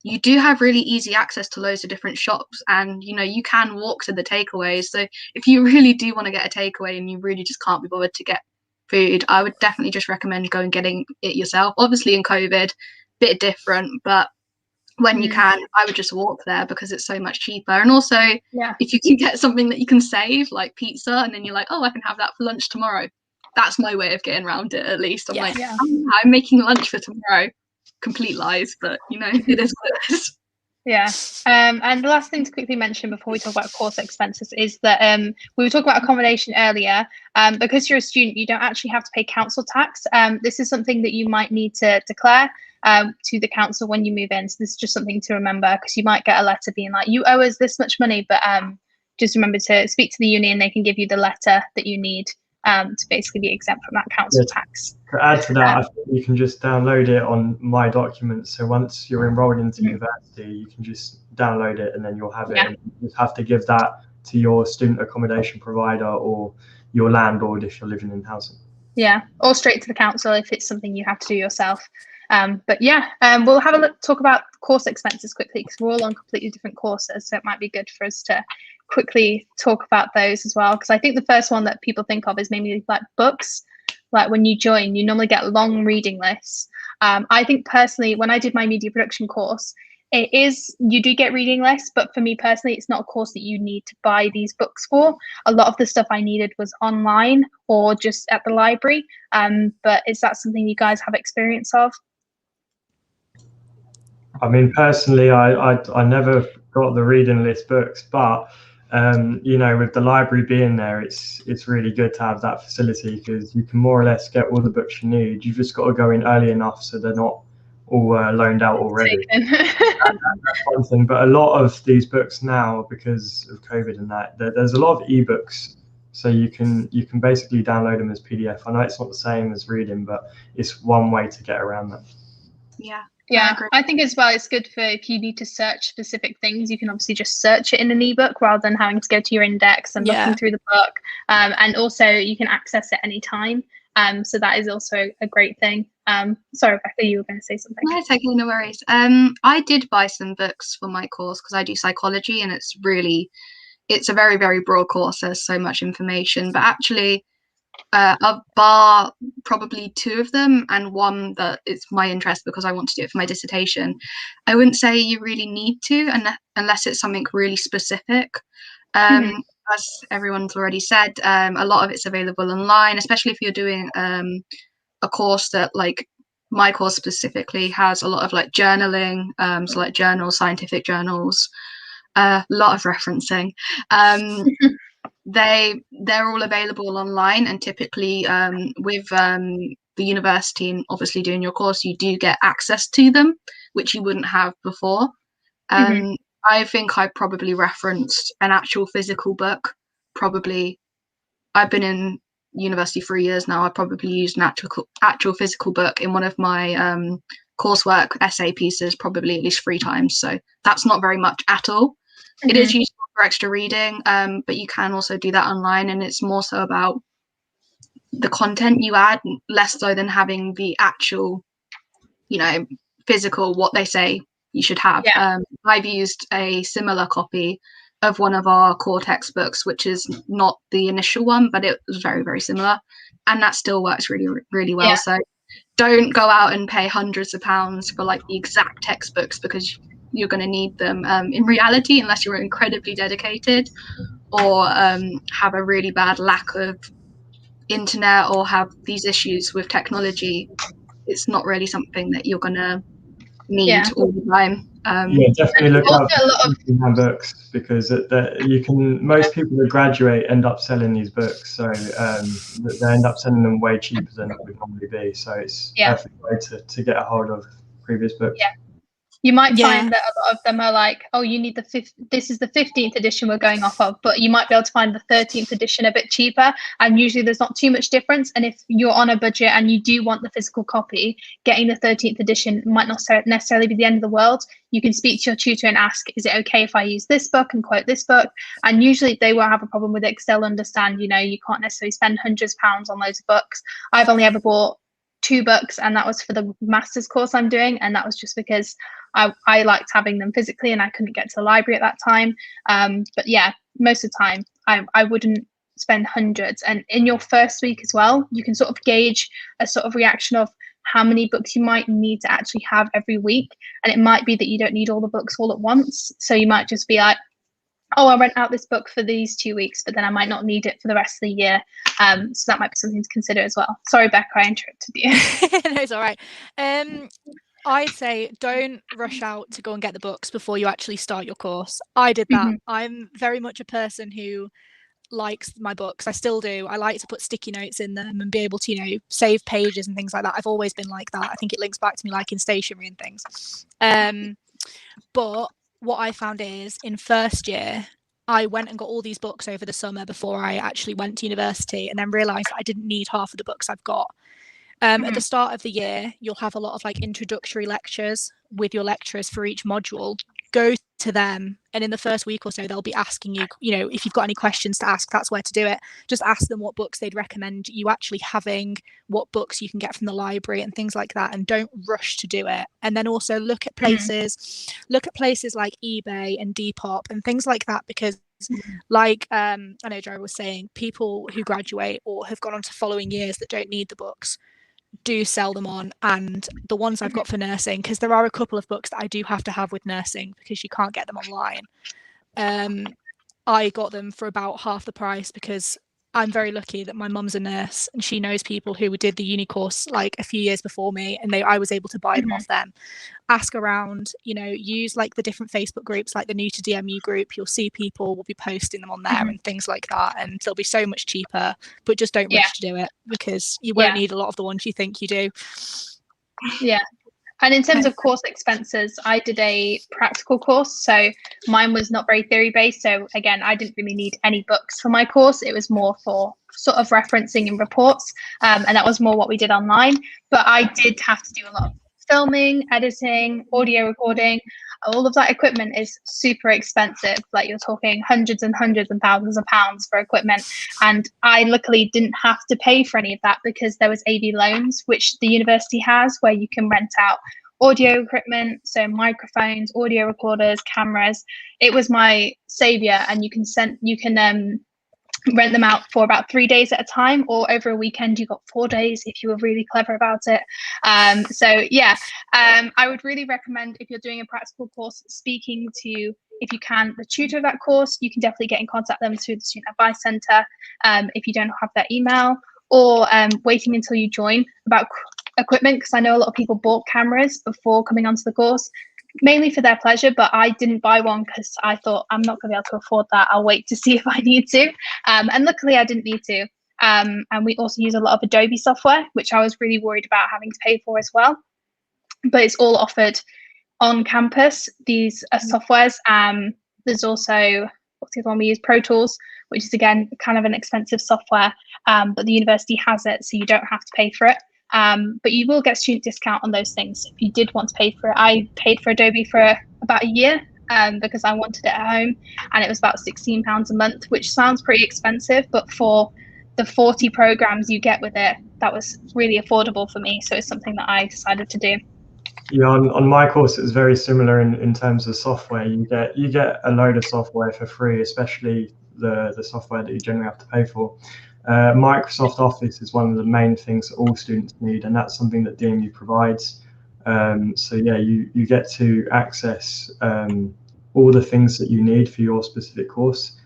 you do have really easy access to loads of different shops, and you can walk to the takeaways. So if you really do want to get a takeaway and you really just can't be bothered to get food, I would definitely just recommend going getting it yourself. Obviously in COVID, bit different, but when you can, I would just walk there because it's so much cheaper. And also, if you can get something that you can save, like pizza, and then you're like, oh, I can have that for lunch tomorrow. That's my way of getting around it, at least. I'm like, oh, I'm making lunch for tomorrow. Complete lies, but you know, it is what it is. Yeah. And the last thing to quickly mention before we talk about course expenses is that we were talking about accommodation earlier. Because you're a student, you don't actually have to pay council tax. This is something that you might need to declare to the council when you move in. So this is just something to remember, because you might get a letter being like, you owe us this much money, but just remember to speak to the uni and they can give you the letter that you need to basically be exempt from that council tax. To add to that, I think you can just download it on My Documents. So once you're enrolled into university, you can just download it and then you'll have it. And you just have to give that to your student accommodation provider or your landlord if you're living in housing. Yeah, or straight to the council if it's something you have to do yourself. But yeah, we'll have a look, talk about course expenses quickly, because we're all on completely different courses. So it might be good for us to quickly talk about those as well, because I think the first one that people think of is maybe like books. Like when you join, you normally get long reading lists. I think personally, when I did my media production course, you do get reading lists, but for me personally, it's not a course that you need to buy these books for. A lot of the stuff I needed was online or just at the library. But is that something you guys have experience of? I mean, personally, I never got the reading list books, but you know, with the library being there, it's really good to have that facility, because you can more or less get all the books you need. You've just got to go in early enough so they're not all loaned out already. That's one thing. But a lot of these books now, because of COVID and that, there's a lot of ebooks, so you can basically download them as PDF. I know it's not the same as reading, but it's one way to get around that. Yeah, I think as well, it's good for if you need to search specific things, you can obviously just search it in an ebook rather than having to go to your index and looking through the book. And also you can access it anytime. So that is also a great thing. Sorry, Rebecca, you were going to say something. No, it's okay, no worries. I did buy some books for my course because I do psychology, and it's a very, very broad course. There's so much information, but actually, bar probably two of them and one that it's my interest because I want to do it for my dissertation, I wouldn't say you really need to unless it's something really specific. As everyone's already said, a lot of it's available online, especially if you're doing a course that, like my course specifically, has a lot of like journaling, so like journals, scientific journals, a lot of referencing. They're all available online, and typically with the university and obviously doing your course, you do get access to them, which you wouldn't have before. I think I probably referenced an actual physical book. I've been in university 3 years now. I probably used an actual physical book in one of my coursework essay pieces probably at least 3 times. So that's not very much at all. It is useful for extra reading, but you can also do that online, and it's more so about the content you add, less so than having the actual, physical, what they say you should have. I've used a similar copy of one of our core textbooks, which is not the initial one, but it was very, very similar, and that still works really, really well. So don't go out and pay hundreds of pounds for like the exact textbooks, because you're going to need them in reality, unless you're incredibly dedicated or have a really bad lack of internet or have these issues with technology. It's not really something that you're going to need all the time. Definitely look out for books, because most people that graduate end up selling these books, so they end up selling them way cheaper than it would normally be. So it's a perfect way to get a hold of previous books. You might find that a lot of them are like, oh, you need this is the 15th edition we're going off of, but you might be able to find the 13th edition a bit cheaper, and usually there's not too much difference. And if you're on a budget and you do want the physical copy, getting the 13th edition might not necessarily be the end of the world. You can speak to your tutor and ask, is it okay if I use this book and quote this book? And usually they won't have a problem with it, because they'll understand, you can't necessarily spend hundreds of pounds on loads of books. I've only ever bought 2 books, and that was for the master's course I'm doing, and that was just because I liked having them physically and I couldn't get to the library at that time. But yeah, most of the time I wouldn't spend hundreds. And in your first week as well, you can sort of gauge a sort of reaction of how many books you might need to actually have every week. And it might be that you don't need all the books all at once. So you might just be like, oh, I'll rent out this book for these 2 weeks, but then I might not need it for the rest of the year. So that might be something to consider as well. Sorry, Becca, I interrupted you. No, it's all right. I'd say don't rush out to go and get the books before you actually start your course. I did that. I'm very much a person who likes my books. I still do. I like to put sticky notes in them and be able to, you know, save pages and things like that. I've always been like that. I think it links back to me liking stationery and things. But what I found is in first year, I went and got all these books over the summer before I actually went to university, and then realised I didn't need half of the books I've got. At the start of the year, you'll have a lot of like introductory lectures with your lecturers for each module. Go to them, and in the first week or so, they'll be asking you, you know, if you've got any questions to ask, that's where to do it. Just ask them what books they'd recommend you actually having, what books you can get from the library and things like that, and don't rush to do it. And then also look at places like eBay and Depop and things like that, because like I know Joe was saying, people who graduate or have gone on to following years that don't need the books do sell them on. And the ones I've got for nursing, because there are a couple of books that I do have to have with nursing because you can't get them online, I got them for about half the price because I'm very lucky that my mum's a nurse and she knows people who did the uni course like a few years before me, and I was able to buy them off them. Ask around, you know, use like the different Facebook groups, like the New to DMU group. You'll see people will be posting them on there and things like that, and they'll be so much cheaper. But just don't rush to do it, because you won't need a lot of the ones you think you do. Yeah. And in terms of course expenses, I did a practical course, so mine was not very theory based. So again, I didn't really need any books for my course. It was more for sort of referencing and reports, and that was more what we did online. But I did have to do a lot of filming, editing, audio recording. All of that equipment is super expensive. Like, you're talking hundreds and hundreds and thousands of pounds for equipment. And I luckily didn't have to pay for any of that because there was AV loans, which the university has, where you can rent out audio equipment, so microphones, audio recorders, cameras. It was my savior. And you can rent them out for about 3 days at a time, or over a weekend you got 4 days if you were really clever about it. I would really recommend, if you're doing a practical course, speaking to, if you can, the tutor of that course. You can definitely get in contact with them through the Student Advice Centre if you don't have their email, or waiting until you join about equipment, because I know a lot of people bought cameras before coming onto the course, mainly for their pleasure, but I didn't buy one because I thought, I'm not going to be able to afford that. I'll wait to see if I need to. And luckily I didn't need to. And we also use a lot of Adobe software, which I was really worried about having to pay for as well. But it's all offered on campus, these softwares. There's also, what's the other one we use? Pro Tools, which is again kind of an expensive software, but the university has it, so you don't have to pay for it. But you will get student discount on those things if you did want to pay for it. I paid for Adobe for about a year because I wanted it at home, and it was about £16 a month, which sounds pretty expensive, but for the 40 programs you get with it, that was really affordable for me. So it's something that I decided to do. Yeah, on my course it was very similar in terms of software. You get a load of software for free, especially the software that you generally have to pay for. Microsoft Office is one of the main things that all students need, and that's something that DMU provides. So yeah, you get to access all the things that you need for your specific course.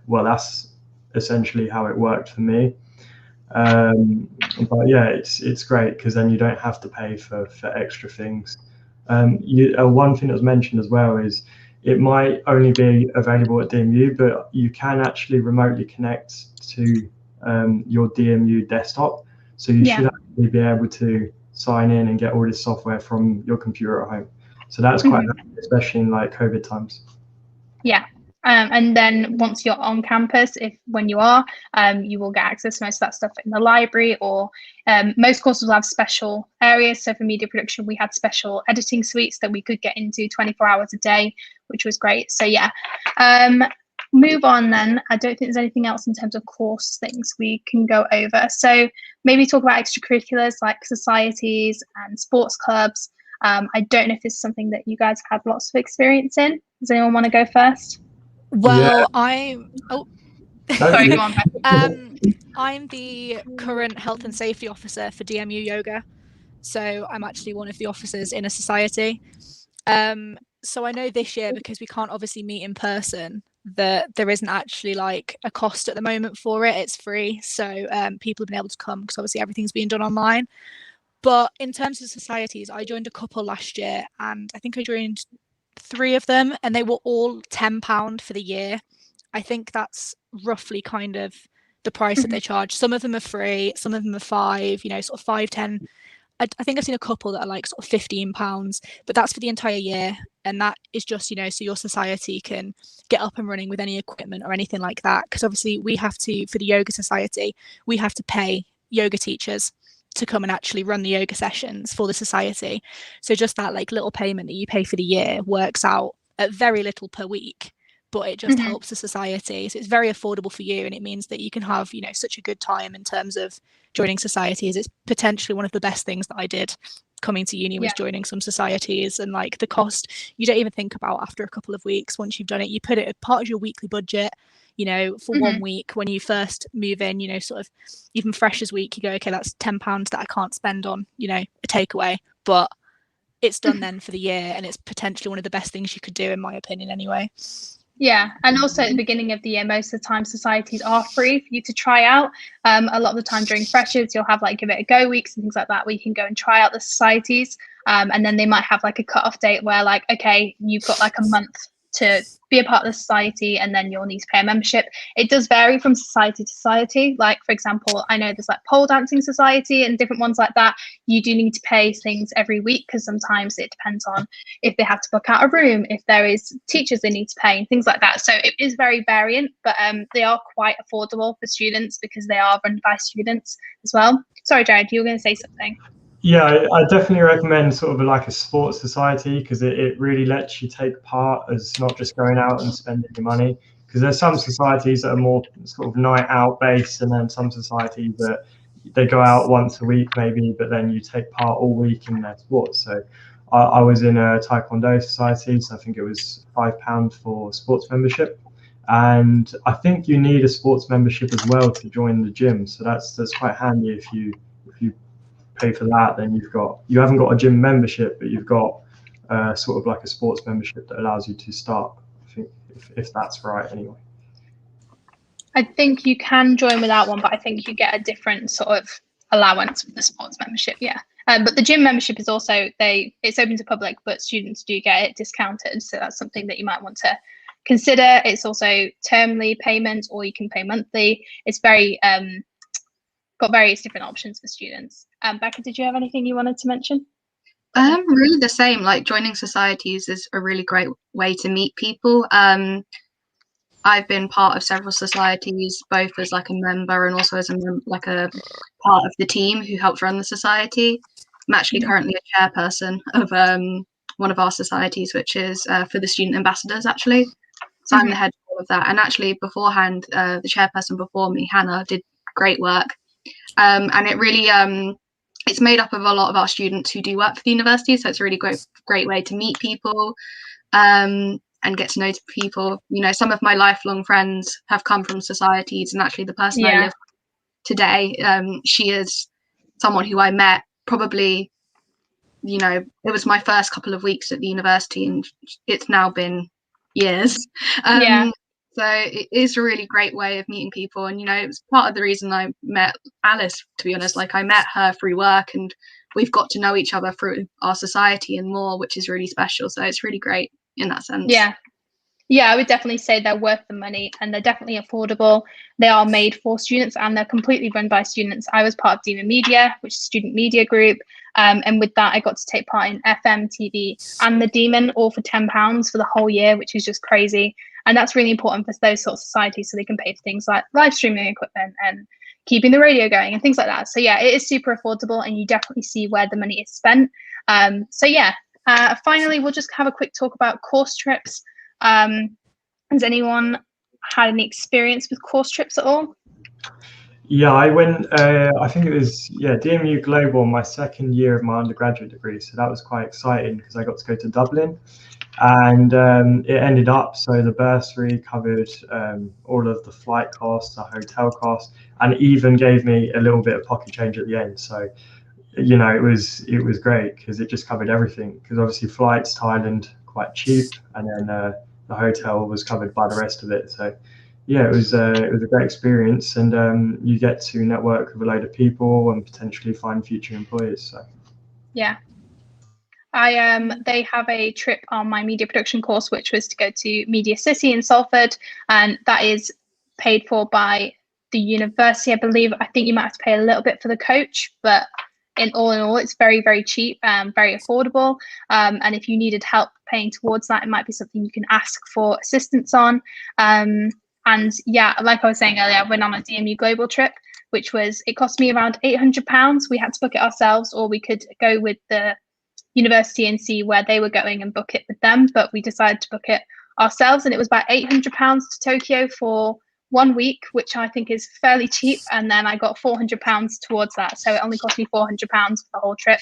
Well, that's essentially how it worked for me. But yeah, it's great because then you don't have to pay for extra things. One thing that was mentioned as well is it might only be available at DMU, but you can actually remotely connect to your DMU desktop. So you should actually be able to sign in and get all this software from your computer at home. So that's quite handy, especially in like COVID times. Yeah. And then once you're on campus, when you are, you will get access to most of that stuff in the library, or most courses will have special areas. So for media production, we had special editing suites that we could get into 24 hours a day, which was great. So yeah, move on then. I don't think there's anything else in terms of course things we can go over. So maybe talk about extracurriculars like societies and sports clubs. I don't know if this is something that you guys have lots of experience in. Does anyone want to go first? Well, Sorry, go on. I'm the current health and safety officer for DMU Yoga. So I'm actually one of the officers in a society. So I know this year, because we can't obviously meet in person, that there isn't actually like a cost at the moment for it. It's free. So people have been able to come because obviously everything's being done online. But in terms of societies, I joined a couple last year, and I think I joined 3 of them, and they were all £10 for the year. I think that's roughly kind of the price that they charge. Some of them are free, some of them are 5, sort of 5, 10. I think I've seen a couple that are like sort of £15, but that's for the entire year. And that is just, so your society can get up and running with any equipment or anything like that. Because obviously we have to, for the yoga society, we have to pay yoga teachers to come and actually run the yoga sessions for the society. So just that like little payment that you pay for the year works out at very little per week, but it just helps the society. So it's very affordable for you, and it means that you can have, such a good time in terms of joining societies. It's potentially one of the best things that I did coming to uni was joining some societies, and like the cost you don't even think about after a couple of weeks. Once you've done it, you put it as part of your weekly budget, for 1 week when you first move in, sort of even freshers week, you go, okay, that's £10 that I can't spend on, a takeaway, but it's done then for the year, and it's potentially one of the best things you could do, in my opinion anyway. Yeah, and also at the beginning of the year, most of the time societies are free for you to try out. A lot of the time during freshers, you'll have like give it a go weeks and things like that where you can go and try out the societies. And then they might have like a cutoff date where like, okay, you've got like a month to be a part of the society, and then you'll need to pay a membership. It does vary from society to society. Like, for example, I know there's like pole dancing society and different ones like that. You do need to pay things every week because sometimes it depends on if they have to book out a room, if there is teachers they need to pay and things like that. So it is very variant, but they are quite affordable for students because they are run by students as well. Sorry, Jared, you were going to say something. Yeah, I definitely recommend sort of like a sports society, because it really lets you take part as not just going out and spending your money. Because there's some societies that are more sort of night out based, and then some societies that they go out once a week maybe, but then you take part all week in their sports. So I was in a Taekwondo society, so I think it was £5 for sports membership. And I think you need a sports membership as well to join the gym. So that's quite handy if you pay for that, then you haven't got a gym membership, but you've got sort of like a sports membership that allows you to start, I think, if that's right anyway. I think you can join without one, but I think you get a different sort of allowance with the sports membership, but the gym membership is also it's open to public, but students do get it discounted, so that's something that you might want to consider. It's also termly payment, or you can pay monthly. It's very got various different options for students. Becca, did you have anything you wanted to mention? Really the same. Like, joining societies is a really great way to meet people. I've been part of several societies, both as like a member and also as a part of the team who helps run the society. I'm actually currently a chairperson of one of our societies, which is for the student ambassadors, actually. So I'm the head of all of that. And actually beforehand, the chairperson before me, Hannah, did great work. And it really it's made up of a lot of our students who do work for the university, so it's a really great way to meet people and get to know people. Some of my lifelong friends have come from societies, and actually the person I live with today, she is someone who I met probably, it was my first couple of weeks at the university, and it's now been years. So it is a really great way of meeting people. And, it was part of the reason I met Alice, to be honest. Like, I met her through work, and we've got to know each other through our society and more, which is really special. So it's really great in that sense. Yeah, I would definitely say they're worth the money, and they're definitely affordable. They are made for students, and they're completely run by students. I was part of DMU Media, which is a student media group. And with that, I got to take part in FM, TV, and the Demon, all for £10 for the whole year, which is just crazy. And that's really important for those sorts of societies, so they can pay for things like live streaming equipment and keeping the radio going and things like that. So yeah, it is super affordable, and you definitely see where the money is spent. Finally, we'll just have a quick talk about course trips. Has anyone had any experience with course trips at all? Yeah, I went, I think it was, DMU Global, my second year of my undergraduate degree. So that was quite exciting because I got to go to Dublin, and it ended up, so the bursary covered all of the flight costs, the hotel costs, and even gave me a little bit of pocket change at the end. So you know, it was great because it just covered everything. Because obviously flights to Thailand quite cheap, and then the hotel was covered by the rest of it. So yeah, it was a great experience, and you get to network with a load of people and potentially find future employers. So yeah. They have a trip on my media production course, which was to go to Media City in Salford, and that is paid for by the university, I believe. I think you might have to pay a little bit for the coach, but in all, it's very, very cheap, very affordable. And if you needed help paying towards that, it might be something you can ask for assistance on. And yeah, like I was saying earlier, I went on a DMU Global trip, which it cost me around £800. We had to book it ourselves, or we could go with the university and see where they were going and book it with them, but we decided to book it ourselves, and it was about £800 to Tokyo for 1 week, which I think is fairly cheap. And then I got £400 towards that, so it only cost me £400 for the whole trip,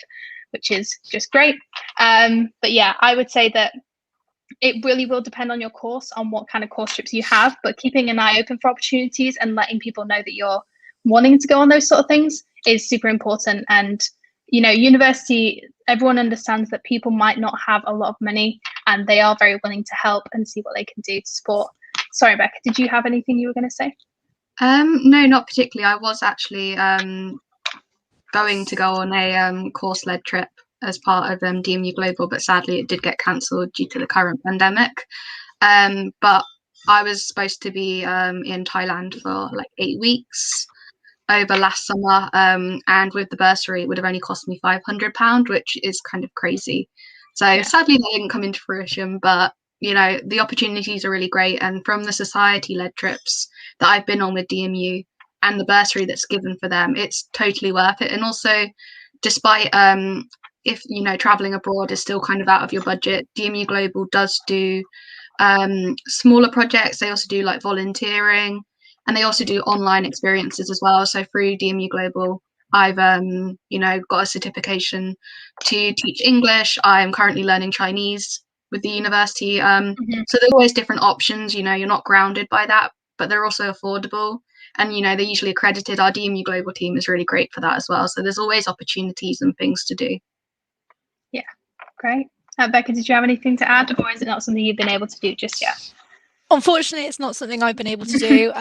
which is just great. But yeah, I would say that it really will depend on your course, on what kind of course trips you have, but keeping an eye open for opportunities and letting people know that you're wanting to go on those sort of things is super important. And you know, university, everyone understands that people might not have a lot of money, and they are very willing to help and see what they can do to support. Sorry, Becca, did you have anything you were going to say? No, not particularly. I was actually going to go on a course-led trip as part of DMU Global, but sadly it did get cancelled due to the current pandemic. But I was supposed to be in Thailand for like 8 weeks over last summer, and with the bursary it would have only cost me £500, which is kind of crazy. So yeah, sadly that didn't come into fruition, but you know, the opportunities are really great. And from the society-led trips that I've been on with DMU and the bursary that's given for them, it's totally worth it. And also, despite if you know traveling abroad is still kind of out of your budget, DMU Global does do smaller projects. They also do like volunteering, and they also do online experiences as well. So through DMU Global, I've you know, got a certification to teach English. I'm currently learning Chinese with the university. So there's always different options. You know, you're not grounded by that, but they're also affordable. And you know, they're usually accredited. Our DMU Global team is really great for that as well. So there's always opportunities and things to do. Yeah, great. Becca, did you have anything to add, or is it not something you've been able to do just yet? Unfortunately, it's not something I've been able to do.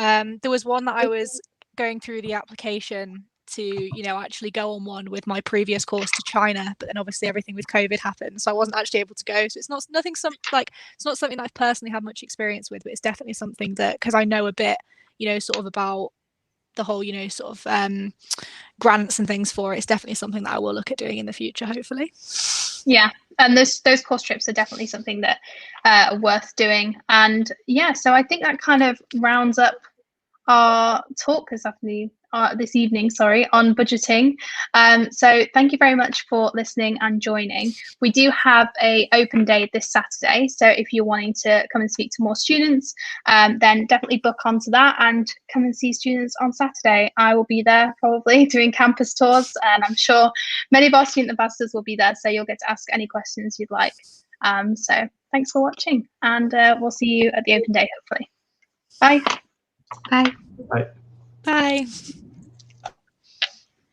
There was one that I was going through the application to, you know, actually go on one with my previous course to China, but then obviously everything with COVID happened, so I wasn't actually able to go. So it's not something that I've personally had much experience with, but it's definitely something that, because I know a bit, you know, sort of about the whole, you know, sort of grants and things for it, it's definitely something that I will look at doing in the future, hopefully. Yeah, and those course trips are definitely something that are worth doing. And yeah, so I think that kind of rounds up our talk this evening, on budgeting. So thank you very much for listening and joining. We do have a open day this Saturday, so if you're wanting to come and speak to more students, then definitely book onto that and come and see students on Saturday. I will be there probably doing campus tours, and I'm sure many of our student ambassadors will be there, so you'll get to ask any questions you'd like. So thanks for watching, and we'll see you at the open day hopefully. Bye. Bye. Bye. Bye.